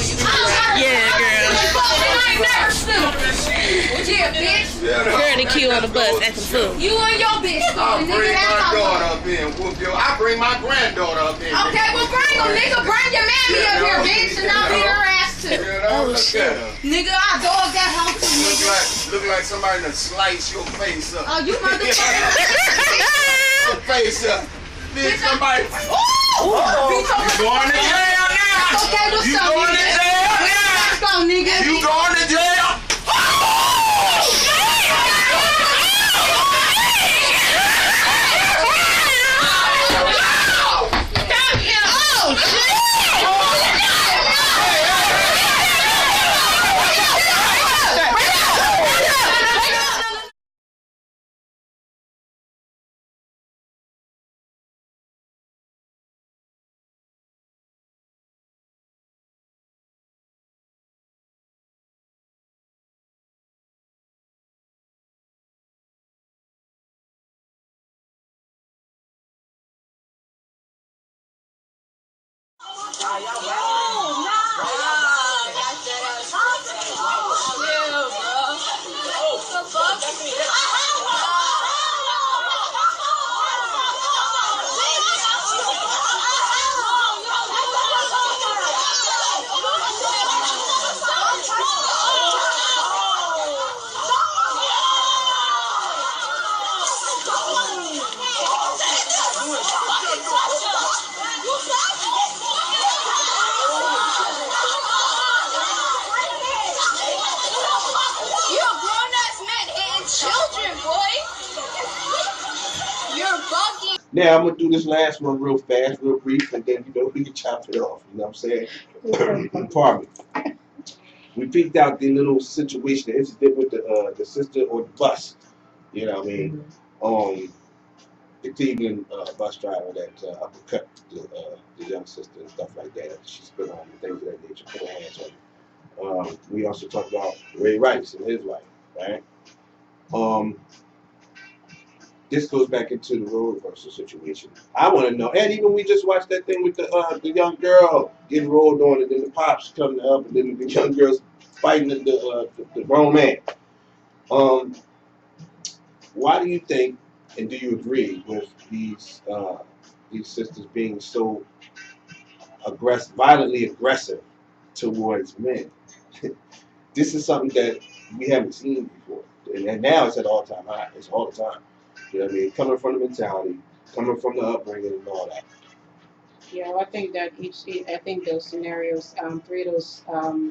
Yeah, girl. Girl, the queue on the bus acting fool. You and your bitch. I bring my daughter up in. I bring my granddaughter up in. Okay, well bring them, nigga. Bring your mammy up here, bitch, and I'll beat her ass too. Oh shit. Nigga, I dog that hoe too, nigga. Look like somebody done slice your face up. Oh, you motherfucker. Your face up. Bitch, somebody. You going to jail now. Okay, what's you up, going nigga? to jail now. Let's go, nigga. You going to jail? Now I'm gonna do this last one real fast, real brief, and then we can chop it off. You know what I'm saying? Pardon me. We peeked out the little situation, the incident with the sister or the bus. You know what I mean? The Cleveland bus driver that uppercut the young sister and stuff like that. She spit on and things of that nature. Put her hands on her. We also talked about Ray Rice and his life, right? This goes back into the role reversal situation. I want to know, and even we just watched that thing with the young girl getting rolled on, and then the pops coming up, and then the young girls fighting the grown man. Why do you think, and do you agree with these sisters being so violently aggressive towards men? This is something that we haven't seen before, and now it's at all-time high. It's all the time. You know what I mean? Coming from the mentality, coming from the upbringing and all that. Yeah, well, I think that I think those scenarios, three of those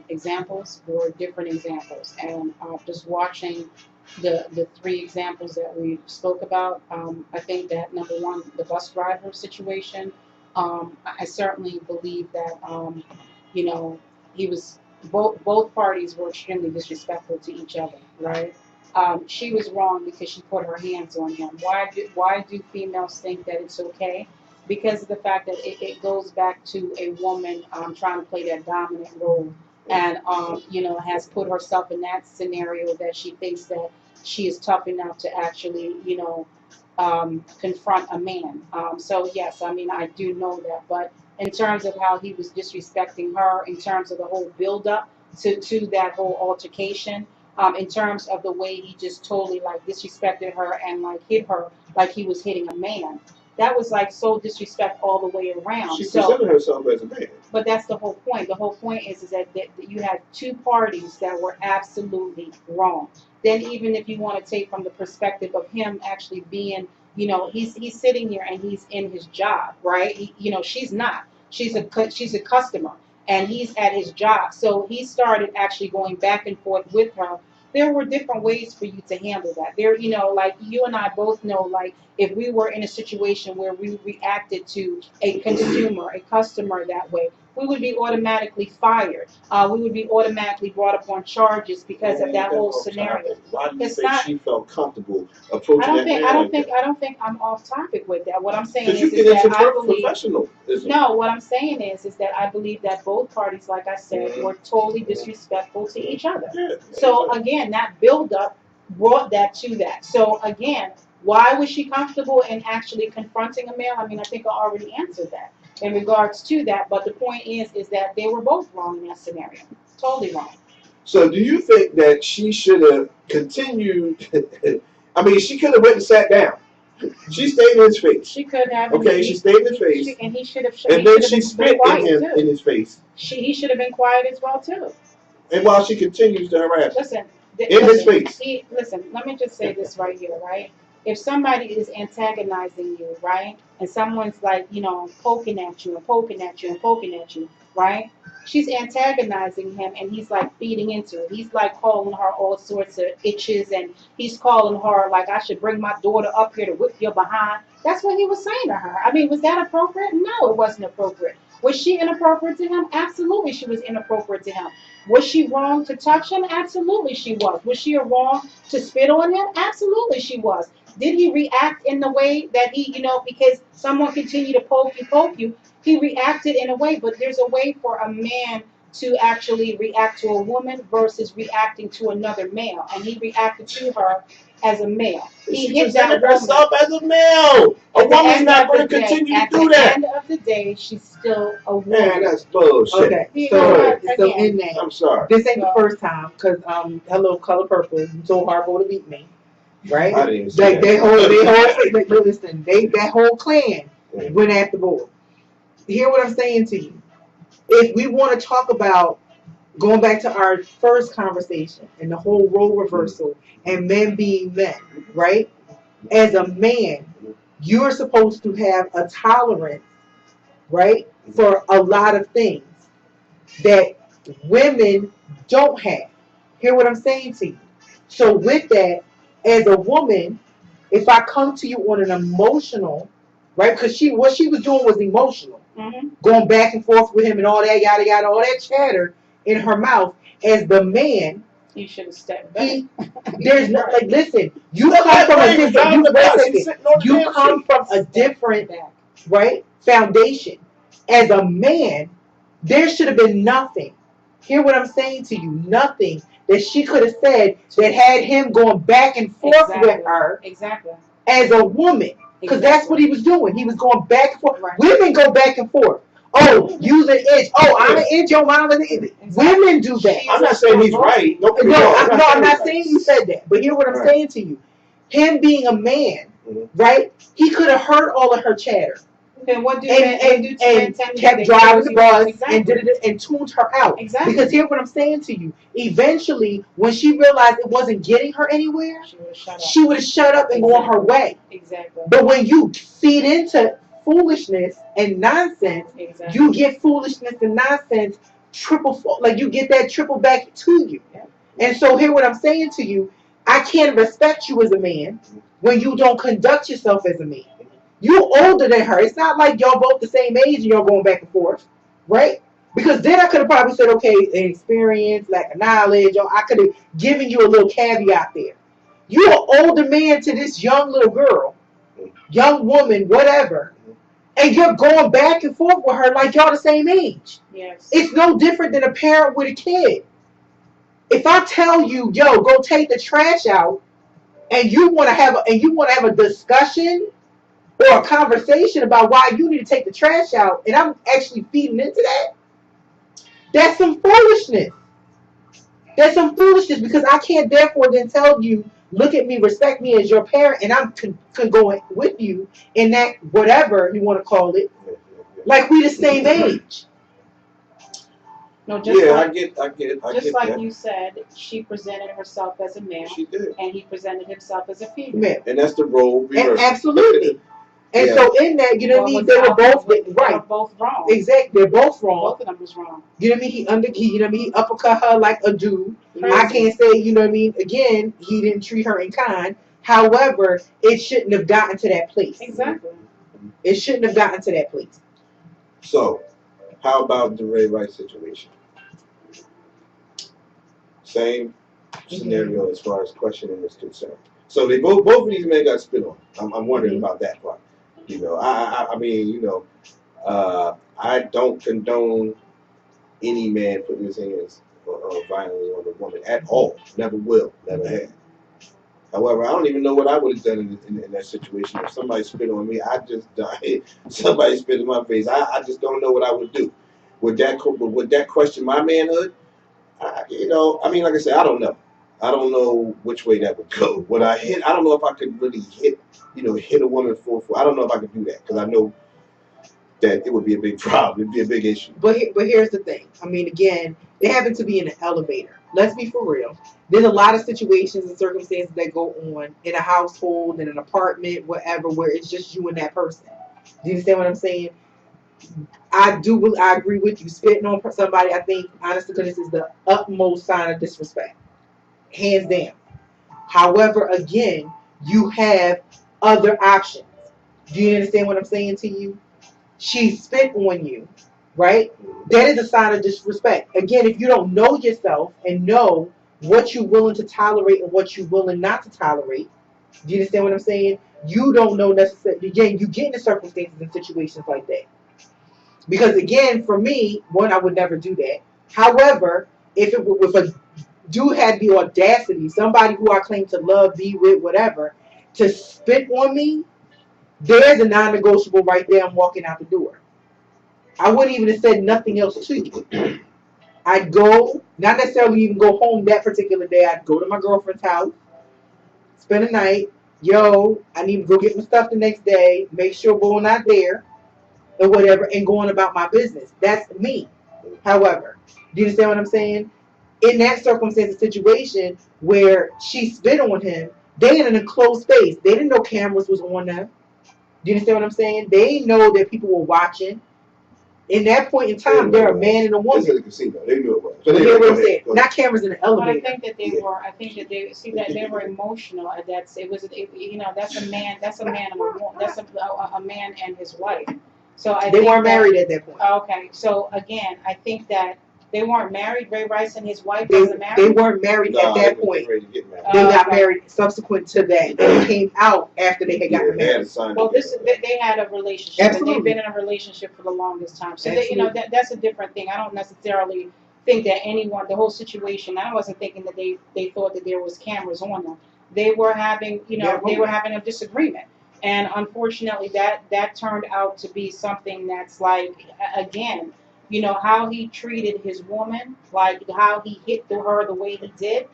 examples were different examples. And just watching the three examples that we spoke about, I think that number one, the bus driver situation, I certainly believe that, you know, he was, both parties were extremely disrespectful to each other, right? She was wrong because she put her hands on him. Why do females think that it's okay? Because of the fact that it goes back to a woman trying to play that dominant role, and you know, has put herself in that scenario that she thinks that she is tough enough to actually, you know, confront a man. So yes, I mean, I do know that, but in terms of how he was disrespecting her, in terms of the whole build up to that whole altercation, in terms of the way he just totally like disrespected her and like hit her like he was hitting a man. That was like so disrespect all the way around. She presented herself as a man. But that's the whole point. The whole point is that you had two parties that were absolutely wrong. Then even if you want to take from the perspective of him actually being, you know, he's sitting here and he's in his job, right? You know, she's not. She's a customer, and he's at his job. So he started actually going back and forth with her. There were different ways for you to handle that. There, you know, like you and I both know, like if we were in a situation where we reacted to a consumer, a customer that way, we would be automatically fired. We would be automatically brought up on charges because of that whole scenario. Why do you think she felt comfortable approaching that man? I don't think I'm off topic with that. What I'm saying is that I believe. No, what I'm saying is that I believe that both parties, like I said, were totally disrespectful to each other. So again, that build up brought that to that. So again, why was she comfortable in actually confronting a male? I mean, I think I already answered that. in regards to that. But the point is that they were both wrong in that scenario. Totally wrong. So do you think that she should have continued? I mean, she could have went and sat down. She stayed in his face. She could have. Okay, she stayed in his face. And he should have. And then she spit in his face. He should have been quiet as well too. And while she continues to harass Listen, his face. Listen, let me just say this right here, right? If somebody is antagonizing you, right, and someone's like, poking at you and poking at you and poking at you, right? She's antagonizing him, and he's like feeding into it. He's like calling her all sorts of itches, and he's calling her like, I should bring my daughter up here to whip your behind. That's what he was saying to her. I mean, was that appropriate? No, it wasn't appropriate. Was she inappropriate to him? Absolutely, she was inappropriate to him. Was she wrong to touch him? Absolutely, she was. Was she wrong to spit on him? Absolutely, she was. Did he react in the way that he, because someone continued to poke you, he reacted in a way, but there's a way for a man to actually react to a woman versus reacting to another male. And he reacted to her as a male. He hit that woman herself as a male. A woman's not going to continue to do that. At the end of the day, she's still a woman. Man, that's bullshit. Okay, so in that, I'm sorry. this ain't the first time, because hello, Color Purple, you told Harpo to beat me, right? I didn't say that. That whole clan went at the boy. Hear what I'm saying to you. If we want to talk about going back to our first conversation and the whole role reversal and men being men, right? As a man, you're supposed to have a tolerance, right, for a lot of things that women don't have. Hear what I'm saying to you. So with that, as a woman, if I come to you on an emotional, right, because what she was doing was emotional, going back and forth with him and all that, yada, yada, all that chatter in her mouth. As the man, he should have stepped back. There's no, like, listen, you come from a different, right, foundation. As a man, there should have been nothing. Hear what I'm saying to you? Nothing that she could have said that had him going back and forth with her. Exactly. As a woman. Because that's what he was doing. He was going back and forth. Right. Women go back and forth. Oh, use an inch. Oh, I'm an inch, your mom is an inch. Women do that. I'm not saying he's right. I'm not saying you said that. But hear what I'm saying to you. Him being a man, right? He could have heard all of her chatter. Then what do and kept driving the bus and did it and tuned her out. Exactly. Because hear what I'm saying to you. Eventually, when she realized it wasn't getting her anywhere, she would have shut up and gone her way. Exactly. But when you feed into foolishness and nonsense, you get foolishness and nonsense like you get that triple back to you. Yeah. And so hear what I'm saying to you. I can't respect you as a man when you don't conduct yourself as a man. You older than her. It's not like y'all both the same age and y'all going back and forth, right? Because then I could have probably said, okay, experience, lack of knowledge, or I could have given you a little caveat there. You're an older man to this young little girl, young woman, whatever, and you're going back and forth with her like y'all the same age. Yes. It's no different than a parent with a kid. If I tell you, yo, go take the trash out, and you want to have a discussion or a conversation about why you need to take the trash out, and I'm actually feeding into that, that's some foolishness. That's some foolishness, because I can't therefore then tell you, look at me, respect me as your parent, and I'm going with you in that whatever you want to call it, like we the same age. No, I get just like that. You said, she presented herself as a male. She did. And he presented himself as a female. And that's the role reversal. Absolutely. And so in that, you know what I mean, they were both right. They were both wrong. Exactly, they're both wrong. Both of them was wrong. You know what I mean? He uppercut her like a dude. I can't say, you know what I mean, again, he didn't treat her in kind. However, it shouldn't have gotten to that place. Exactly. It shouldn't have gotten to that place. So, how about the Ray Rice situation? Same scenario as far as questioning is concerned. So they both of these men got spit on. I'm wondering about that part. You know, I mean, you know, I don't condone any man putting his hands violently on a woman at all. Never will. Never have. However, I don't even know what I would have done in that situation. If somebody spit on me, I just die. Somebody spit in my face, I just don't know what I would do. Would that question my manhood? I mean, like I said, I don't know. I don't know which way that would go. Would I hit? I don't know if I could really hit a woman full. I don't know if I could do that because I know that it would be a big problem. It'd be a big issue. But here's the thing. I mean, again, it happened to be in an elevator. Let's be for real. There's a lot of situations and circumstances that go on in a household, in an apartment, whatever, where it's just you and that person. Do you understand what I'm saying? I agree with you. Spitting on somebody, I think, honestly, because this is the utmost sign of disrespect. Hands down. However, again, you have other options. Do you understand what I'm saying to you? She spit on you, right? That is a sign of disrespect. Again, if you don't know yourself and know what you're willing to tolerate and what you're willing not to tolerate, do you understand what I'm saying? You don't know necessarily. Again, you get into circumstances and situations like that. Because again, for me, one, I would never do that. However, if a dude had the audacity, somebody who I claim to love, be with, whatever, to spit on me, there's a non-negotiable right there. I'm walking out the door. I wouldn't even have said nothing else to you. I'd go, not necessarily even go home that particular day. I'd go to my girlfriend's house, spend a night. Yo, I need to go get my stuff the next day. Make sure we're not there or whatever, and going about my business. That's me. However, do you understand what I'm saying? In that circumstance and situation where she spit on him, they in a closed space. They didn't know cameras was on them. Do you understand what I'm saying? They didn't know that people were watching. In that point in time, they're a man and a woman. This is a casino. They knew it was. So you hear what I'm saying? Not cameras in the elevator. But I think that they were. I think that they see that they were emotional. That's it was. That's a man. That's a man and a woman. That's a man and his wife. So they weren't married at that point. Okay. So again, I think that they weren't married. Ray Rice and his wife wasn't married. They weren't married at that point. They got married subsequent to that. They came out after they had gotten married. Well, they had a relationship. Absolutely. And they've been in a relationship for the longest time. So that's a different thing. I don't necessarily think that the whole situation. I wasn't thinking that they thought that there was cameras on them. They were having a disagreement. And unfortunately, that turned out to be something that's like, again, how he treated his woman, like how he hit her the way he did.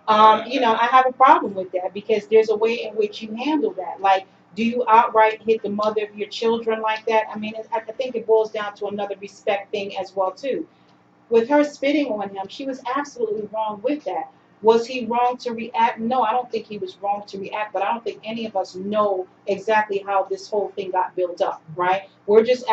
I have a problem with that because there's a way in which you handle that. Like, do you outright hit the mother of your children like that? I mean, I think it boils down to another respect thing as well, too. With her spitting on him, she was absolutely wrong with that. Was he wrong to react? No, I don't think he was wrong to react, but I don't think any of us know exactly how this whole thing got built up, right? We're just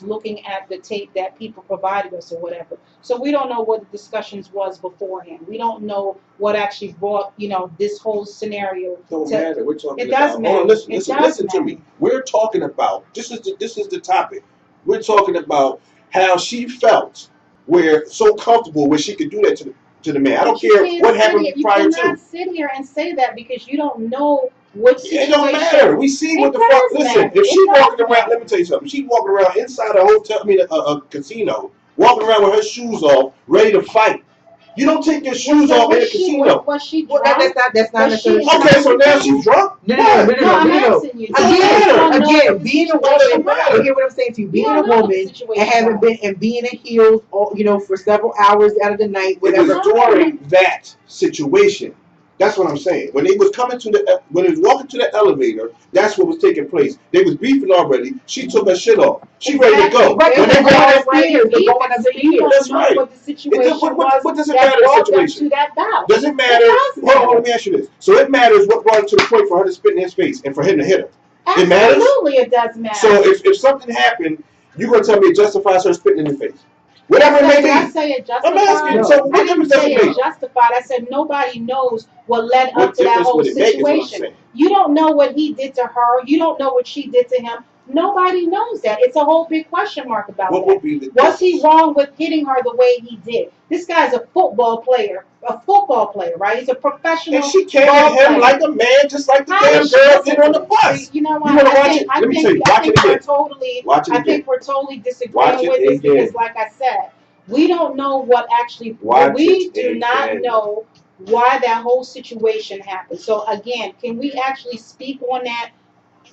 looking at the tape that people provided us or whatever. So we don't know what the discussions was beforehand. We don't know what actually brought, this whole scenario. Don't matter. We're talking it does about. matter. Oh, listen to me. We're talking about. This is the topic. We're talking about how she felt, where so comfortable where she could do that to the man. I don't care what happened prior to. You cannot sit here and say that because you don't know what situation. It don't matter. We see what the fuck. Listen, if she's walking around, let me tell you something. She's walking around inside a hotel, a casino, walking around with her shoes off, ready to fight. You don't take your shoes off in a casino. Was she drunk? That's not necessarily. Okay, so now she's drunk? No. Asking you. Again, being a woman, you hear what I'm saying to you? Being a woman and being in heels, for several hours out of the night, whatever. It was during that situation. That's what I'm saying. When they was when they was walking to the elevator, that's what was taking place. They was beefing already. She took her shit off. She ready to go. Right, when they going upstairs, they're going upstairs. That's right. What the situation what does it matter? The situation. Does it matter? Hold on, let me ask you this. So it matters what brought it to the point for her to spit in his face and for him to hit her. It matters. Absolutely, it does matter. So if something happened, you're gonna tell me it justifies her spitting in your face. Whatever it may be. I say it justified. I'm asking. So what difference does it make? Justified. I said nobody knows what led up to that whole situation. You don't know what he did to her. You don't know what she did to him. Nobody knows that. It's a whole big question mark about that. Was he wrong with hitting her the way he did? This guy's a football player, right? He's a professional. And she came at him like a man, just like the damn girl did on the bus. You know what? You want to watch it? Let me tell you. Watch it again. I think we're totally disagreeing with this because, like I said, we don't know what actually. We do not know why that whole situation happened. So again, can we actually speak on that?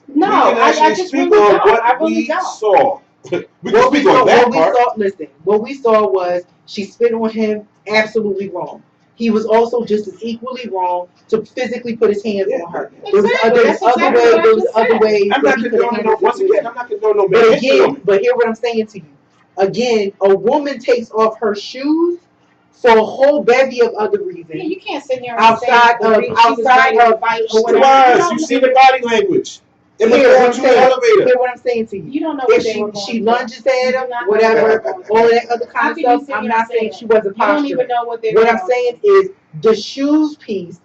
No, We can I actually just speak really on don't. what I really we don't. saw. We can What we speak saw, on that part. listen, what we saw was she spit on him, absolutely wrong. He was also just as equally wrong to physically put his hands on her. There was Exactly. other, That's exactly what I there was just other said. ways I'm that not he could have condoning no. handled Once the again, situation. I'm not condoning no But man hitting on again, me. but hear what I'm saying to you. Again, a woman takes off her shoes for a whole bevy of other Yeah, reasons you can't sit there and outside say of she was ready to fight or whatever. Wise, you see the body language. It was Hear what I'm put you in the saying. elevator. Hear what I'm saying to you. You don't know what If they were going she through. lunges at You do him, not know what they whatever, were going through. all that other How kind of can you stuff, sit I'm here not and say saying that? she wasn't You don't posturing. even know what they What were I'm going saying through. is the shoes piece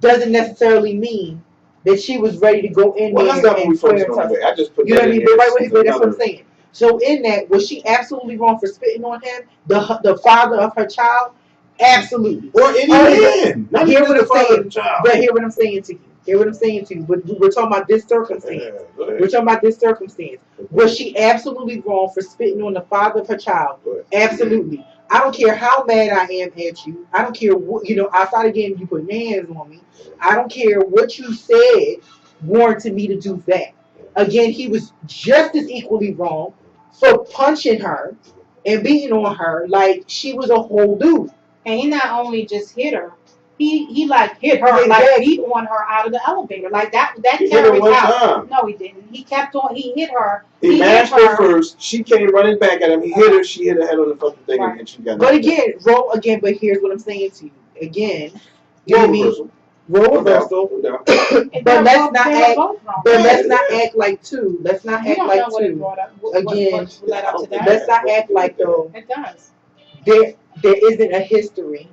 doesn't necessarily mean that she was ready to go in Well, there that's not what we and swear focused and on tussle. today. I just put You know that what I in mean? there. But right, It's that's what I'm another. saying. So in that, was she absolutely wrong for spitting on him, the father of her child? Absolutely. Or any man. Not Hear even what the I'm father saying. of the child. But hear what I'm saying to you. Hear what I'm saying to you. We're talking about this circumstance. Go ahead. We're talking about this circumstance. Was she absolutely wrong for spitting on the father of her child? Absolutely. I don't care how mad I am at you. I don't care what, outside of getting you put your hands on me. I don't care what you said warranted me to do that. Again, he was just as equally wrong for punching her and beating on her like she was a whole dude. And he not only just hit her, he like hit her, Exactly. like beat on her out of the elevator. Like that He hit her carried one out. time. No, he didn't. He kept on, he hit her. He hit mashed her first. She came running back at him. He hit her. She hit her head on the fucking thing, Right. and she got. But again, but here's what I'm saying to you. Again, role reversal. Role reversal. No doubt. But let's not act. But let's not act like two. Let's not act like two. Again, led up to that. let's not act like though. It does. There isn't a history,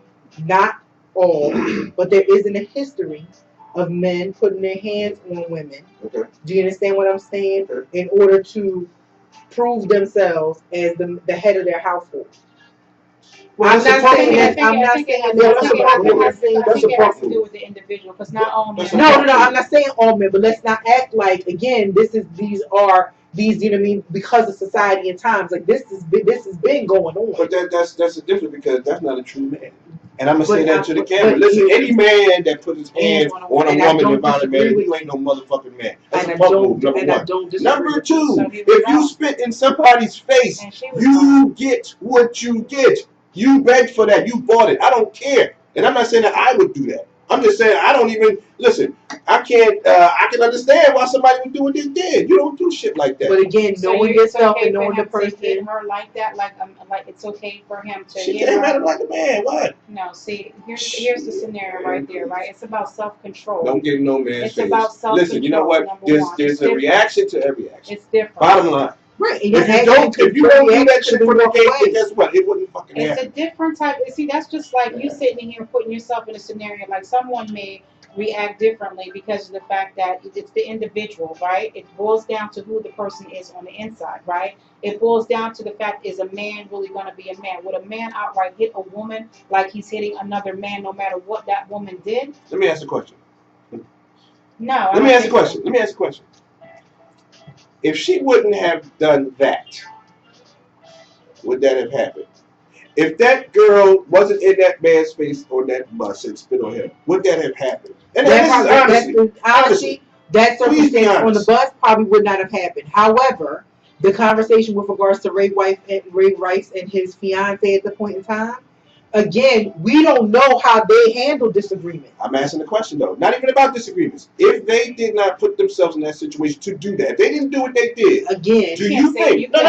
not all, but there isn't a history of men putting their hands on women. Okay. Do you understand what I'm saying? Okay. In order to prove themselves as the head of their household. Well, I'm not saying that. I'm not saying I think it has to do with the individual, because not all men. No. I'm not saying all men, but let's not act like again. These are you know what I mean, because of society and times. Like this has been going on. But that's a difference because that's not a true man. And I'm gonna say that to the camera. Listen, any man that puts his hands on a woman and violent man, you ain't no motherfucking man. That's a punk move, number one. Number two, if you spit in somebody's face, you get what you get. You begged for that. You bought it. I don't care. And I'm not saying that I would do that. I'm just saying I don't even listen. I can't. I can understand why somebody would do what they did. You don't do shit like that. But again, knowing yourself and knowing the person. Hit her like that, like it's okay for him to. She came at him like a man. What? No, see, here's the scenario right there, right? It's about self-control. Don't get no man's It's face. about self-control. Listen, you know what? There's a reaction to every action. It's different. Bottom line. Right. If you don't do that shit for the game, guess what? It wouldn't fucking happen. It's a different type. See, that's just like you sitting here putting yourself in a scenario like someone may react differently because of the fact that it's the individual, right? It boils down to who the person is on the inside, right? It boils down to the fact, is a man really going to be a man? Would a man outright hit a woman like he's hitting another man no matter what that woman did? Let me ask a question. No. Let me ask a question. If she wouldn't have done that, would that have happened? If that girl wasn't in that man's face on that bus and spit on him, would that have happened? And honestly, that circumstance on the bus probably would not have happened. However, the conversation with regards to Ray Rice and his fiance at the point in time, again, we don't know how they handle disagreement. I'm asking the question though, not even about disagreements. If they did not put themselves in that situation to do that, if they didn't do what they did, again, do you think? No.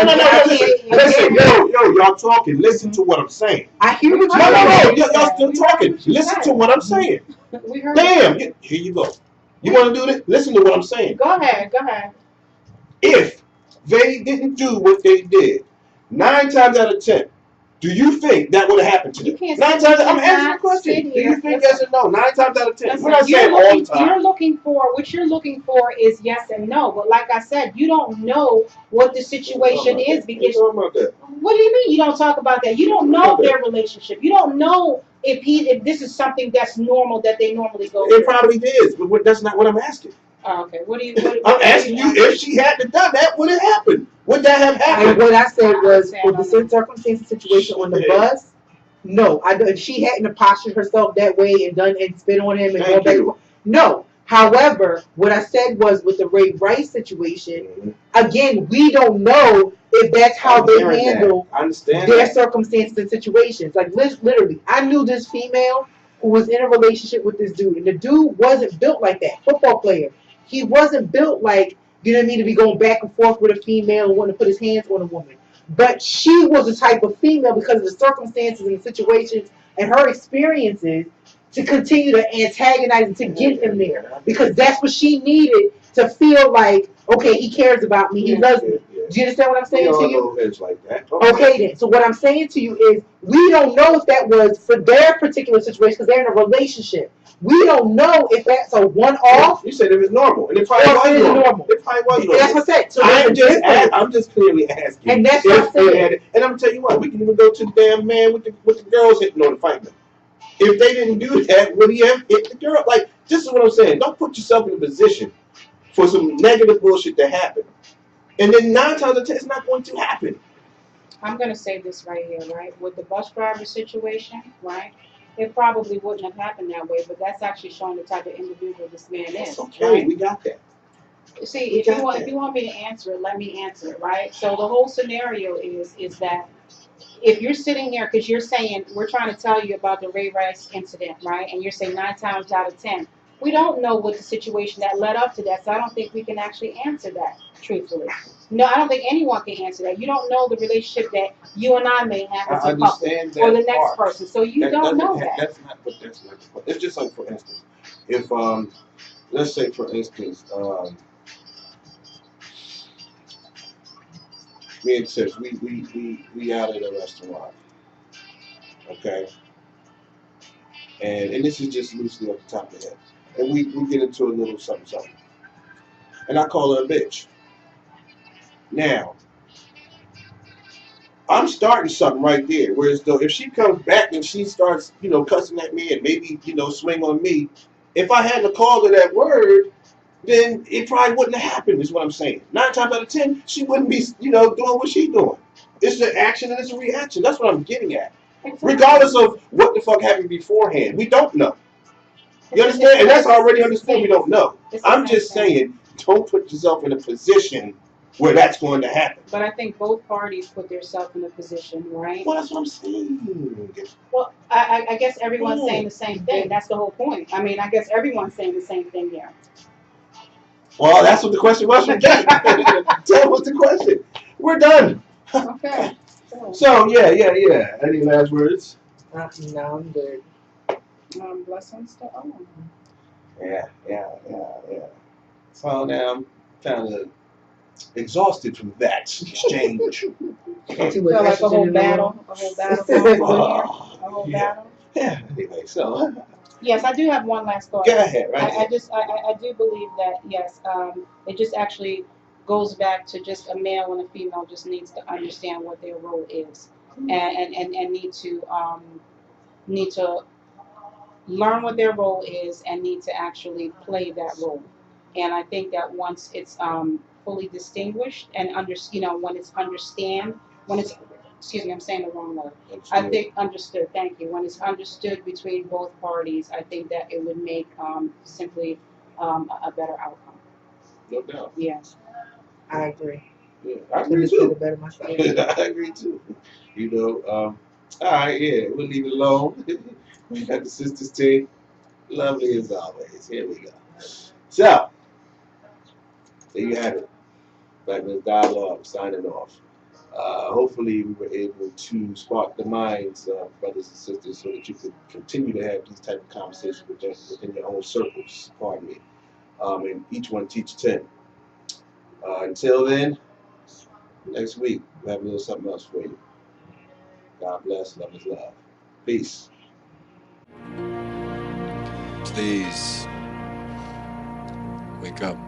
Listen, y'all talking. Listen to what I'm saying. I hear what y'all still talking. Listen to what I'm saying. Damn, here you go. You want to do this? Listen to what I'm saying. Go ahead. If they didn't do what they did, 9 times out of 10. Do you think that would have happened to them? 9 times. I'm answering the question. Do you think yes or no? 9 times out of 10. We're not saying all the time. What you're looking for is yes and no. But like I said, you don't know what the situation is because. What do you mean you don't talk about that? You don't know their relationship. You don't know if this is something that's normal that they normally go through. It probably is, but that's not what I'm asking. Oh, okay. I'm asking you if she hadn't done that, would it happen? Would that have happened? And what I said was, with the circumstance situation on the bus, No, if she hadn't postured herself that way and done and spit on him and Thank go back. you. No. However, what I said was with the Ray Rice situation, again, we don't know if that's how I'm they hearing that. handle I understand their that. circumstances and situations. Like literally, I knew this female who was in a relationship with this dude, and the dude wasn't built like that. Football player, he wasn't built like, you know what I mean, to be going back and forth with a female and wanting to put his hands on a woman. But she was the type of female because of the circumstances and the situations and her experiences to continue to antagonize and to get him there because that's what she needed to feel like, okay, he cares about me, he loves me. Do you understand what I'm saying to you? It's like that. Okay then. So what I'm saying to you is we don't know if that was for their particular situation because they're in a relationship. We don't know if that's a one-off. You said it was normal, and it probably was normal. It probably was normal. That's what I said. So I'm just clearly asking. And that's what I said. And I'm gonna tell you what, we can even go to the damn man with the girls hitting on the fight. If they didn't do that, would he have hit the girl? Like, this is what I'm saying. Don't put yourself in a position for some negative bullshit to happen. And then 9 times out of 10, it's not going to happen. I'm going to say this right here, right? With the bus driver situation, right? It probably wouldn't have happened that way, but that's actually showing the type of individual this man is. Okay, right? We got that. See, if you want me to answer it, let me answer it, right? So the whole scenario is that if you're sitting there, because you're saying, we're trying to tell you about the Ray Rice incident, right? And you're saying 9 times out of 10. We don't know what the situation that led up to that, so I don't think we can actually answer that truthfully. No, I don't think anyone can answer that. You don't know the relationship that you and I may have as a couple, or the next person, so you don't know that. That's not. It's just like, for instance, if let's say for instance, me and Tiff, we out at a restaurant, okay, and this is just loosely off the top of the head, and we get into a little something, and I call her a bitch. Now, I'm starting something right there. Whereas though, if she comes back and she starts, cussing at me and maybe, swing on me, if I hadn't called her that word, then it probably wouldn't have happened. Is what I'm saying. 9 times out of 10, she wouldn't be, doing what she's doing. It's an action and it's a reaction. That's what I'm getting at. Exactly. Regardless of what the fuck happened beforehand, we don't know. You understand? And that's already understood. We don't know. I'm just saying, don't put yourself in a position where that's going to happen. But I think both parties put themselves in a position, right? Well, that's what I'm saying. Well, I guess everyone's saying the same thing. That's the whole point. I mean, I guess everyone's saying the same thing here. Well, that's what the question was from Jay. Tell what's the question. We're done. Okay. So, yeah. Any last words? No, I'm good. Blessings to all. Yeah. So now I'm kind of exhausted from that exchange. Like a whole battle. Going on here. A whole battle. Yeah. Anyway, so. Yes, I do have one last thought. Go ahead. Right. I do believe that yes, it just actually goes back to just a male and a female just needs to understand what their role is, and need to learn what their role is and need to actually play that role. And I think that once it's fully distinguished and when it's excuse me, I'm saying the wrong word. I think understood. Thank you. When it's understood between both parties, I think that it would make simply a better outcome. No doubt. Yes. I agree. Yeah, I agree too. Better myself. I agree too. All right, yeah, we'll leave it alone. We got the Sistas team. Lovely as always. Here we go. So, there you have it. Black Men's Dialogue signing off. Hopefully we were able to spark the minds of brothers and sisters so that you could continue to have these type of conversations within your own circles, pardon me. And each one teach 10. Until then, next week, we'll have a little something else for you. God bless. Love is love. Peace. Please wake up.